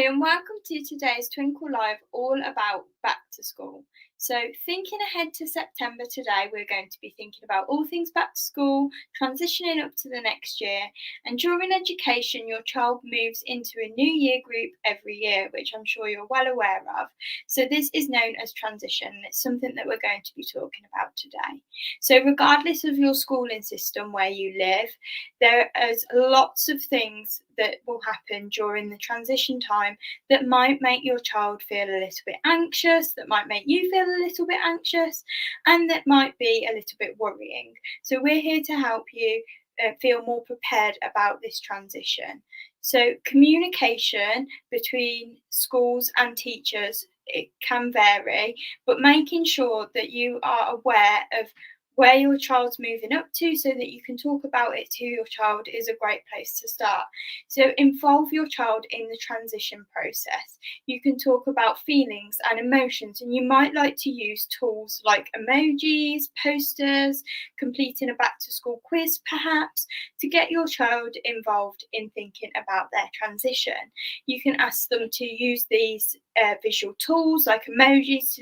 and welcome to today's Twinkl Live, all about back to school. So thinking ahead to September today, we're going to be thinking about all things back to school, transitioning up to the next year, and during education, your child moves into a new year group every year, which I'm sure you're well aware of. So this is known as transition, and it's something that we're going to be talking about today. So regardless of your schooling system where you live, there is lots of things that will happen during the transition time that might make your child feel a little bit anxious, that might make you feel a little bit anxious, and that might be a little bit worrying. So we're here to help you feel more prepared about this transition. So communication between schools and teachers, it can vary, but making sure that you are aware of where your child's moving up to so that you can talk about it to your child is a great place to start. So involve your child in the transition process. You can talk about feelings and emotions, and you might like to use tools like emojis, posters, completing a back to school quiz perhaps, to get your child involved in thinking about their transition. You can ask them to use these visual tools like emojis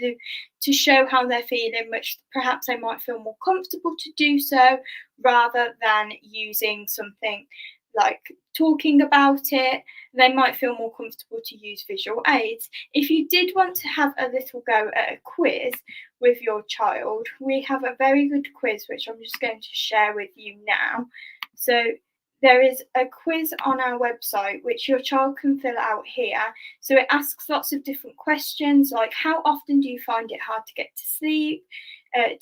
to show how they're feeling, which perhaps they might feel more comfortable to do so rather than using something like talking about it. They might feel more comfortable to use visual aids. If you did want to have a little go at a quiz with your child, we have a very good quiz which I'm just going to share with you now. So there is a quiz on our website which your child can fill out here. So it asks lots of different questions like, how often do you find it hard to get to sleep?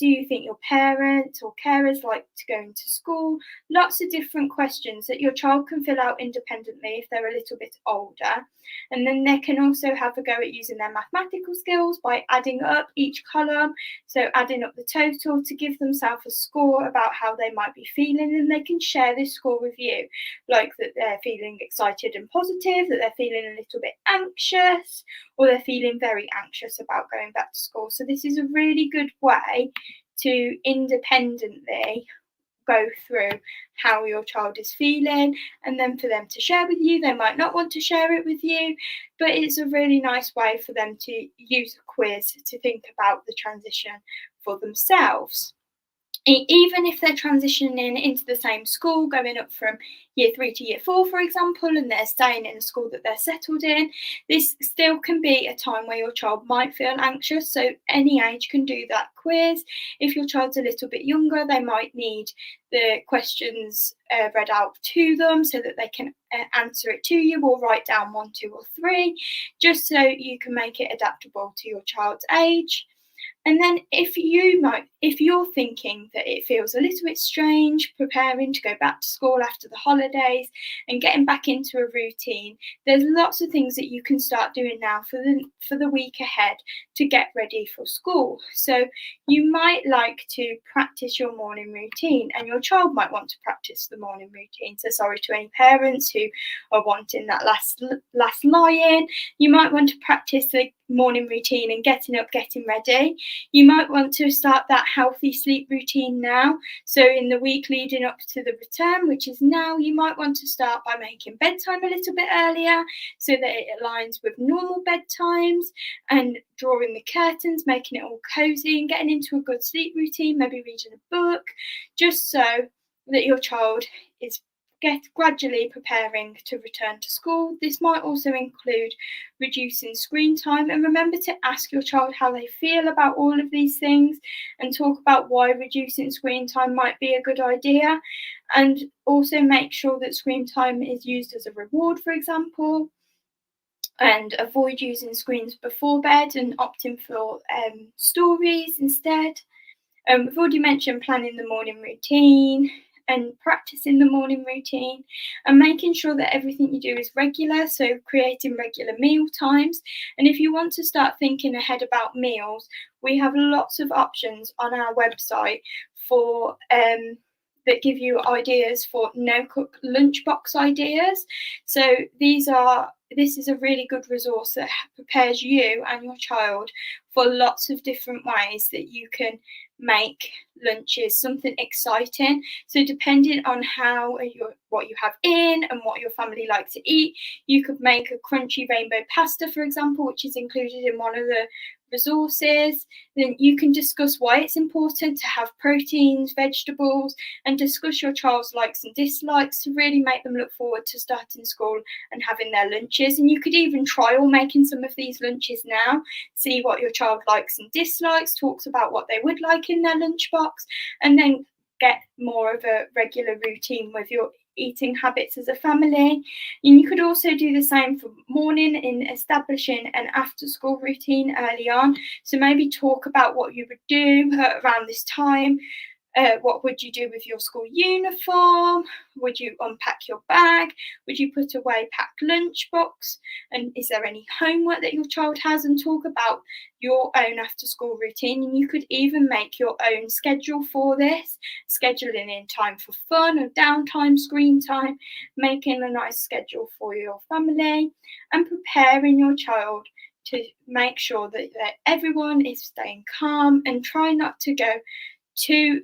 Do you think your parents or carers like to go into school? Lots of different questions that your child can fill out independently if they're a little bit older. And then they can also have a go at using their mathematical skills by adding up each column, so adding up the total to give themselves a score about how they might be feeling, and they can share this score with you, like that they're feeling excited and positive, that they're feeling a little bit anxious, or they're feeling very anxious about going back to school. So this is a really good way to independently go through how your child is feeling, and then for them to share with you. They might not want to share it with you, but it's a really nice way for them to use a quiz to think about the transition for themselves. Even if they're transitioning into the same school, going up from year 3 to year 4, for example, and they're staying in a school that they're settled in, this still can be a time where your child might feel anxious. So any age can do that quiz. If your child's a little bit younger, they might need the questions read out to them so that they can answer it to you, or write down 1, 2, or 3, just so you can make it adaptable to your child's age. And then if you're thinking that it feels a little bit strange preparing to go back to school after the holidays and getting back into a routine, there's lots of things that you can start doing now for the week ahead to get ready for school. So you might like to practice your morning routine, and your child might want to practice the morning routine. So sorry to any parents who are wanting that last lie-in. You might want to practice the morning routine and getting up, getting ready. You might want to start that healthy sleep routine now. So in the week leading up to the return, which is now, you might want to start by making bedtime a little bit earlier so that it aligns with normal bedtimes, and drawing the curtains, making it all cozy and getting into a good sleep routine, maybe reading a book, just so that your child is gradually preparing to return to school. This might also include reducing screen time, and remember to ask your child how they feel about all of these things and talk about why reducing screen time might be a good idea. And also make sure that screen time is used as a reward, for example, and avoid using screens before bed and opting for stories instead. We've already mentioned planning the morning routine and practicing the morning routine, and making sure that everything you do is regular, so creating regular meal times. And if you want to start thinking ahead about meals, we have lots of options on our website for that give you ideas for no-cook lunchbox ideas. So these are this is a really good resource that prepares you and your child for lots of different ways that you can make lunches something exciting. So depending on what you have in and what your family like to eat, you could make a crunchy rainbow pasta, for example, which is included in one of the resources. Then you can discuss why it's important to have proteins, vegetables, and discuss your child's likes and dislikes to really make them look forward to starting school and having their lunches. And you could even trial making some of these lunches now, see what your child likes and dislikes, talks about what they would like in their lunchbox, and then get more of a regular routine with your eating habits as a family. And you could also do the same for morning in establishing an after school routine early on. So maybe talk about what you would do around this time. What would you do with your school uniform? Would you unpack your bag? Would you put away packed lunchbox? And is there any homework that your child has? And talk about your own after school routine. And you could even make your own schedule for this, scheduling in time for fun or downtime, screen time, making a nice schedule for your family, and preparing your child to make sure that everyone is staying calm, and try not to go too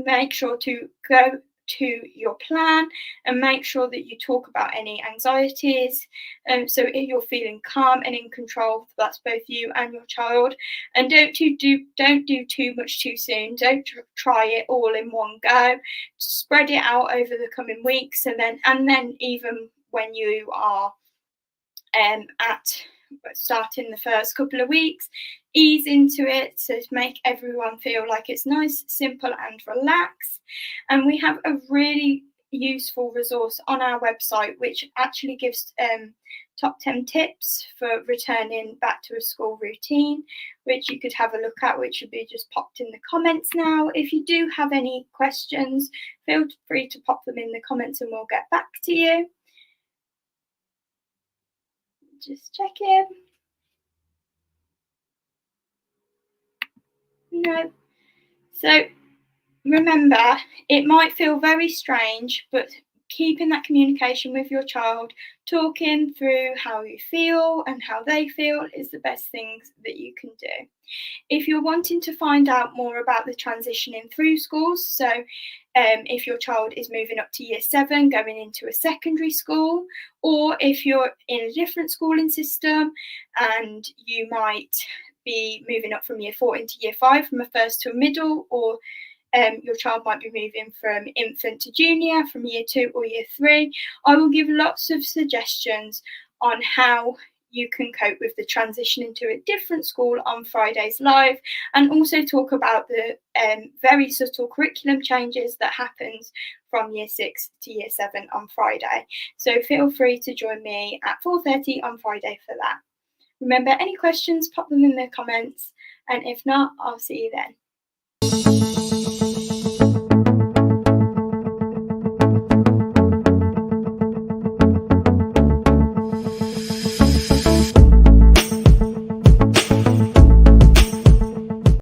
make sure to go to your plan, and make sure that you talk about any anxieties, so you're feeling calm and in control. That's both you and your child. And don't do too much too soon. Don't try it all in one go. Spread it out over the coming weeks, and then even when you are at starting the first couple of weeks, ease into it to make everyone feel like it's nice, simple, and relaxed. And we have a really useful resource on our website which actually gives top 10 tips for returning back to a school routine, which you could have a look at, which should be just popped in the comments now. If you do have any questions, feel free to pop them in the comments and we'll get back to you. Just checking. No. So remember, it might feel very strange, but keeping that communication with your child, talking through how you feel and how they feel, is the best things that you can do. If you're wanting to find out more about the transitioning through schools, so if your child is moving up to year 7, going into a secondary school, or if you're in a different schooling system and you might be moving up from year 4 into year 5, from a first to a middle, or your child might be moving from infant to junior, from year 2 or year 3, I will give lots of suggestions on how you can cope with the transition into a different school on Fridays Live, and also talk about the very subtle curriculum changes that happens from year 6 to year 7 on Friday. So feel free to join me at 4:30 on Friday for that. Remember, any questions, pop them in the comments, and if not, I'll see you then.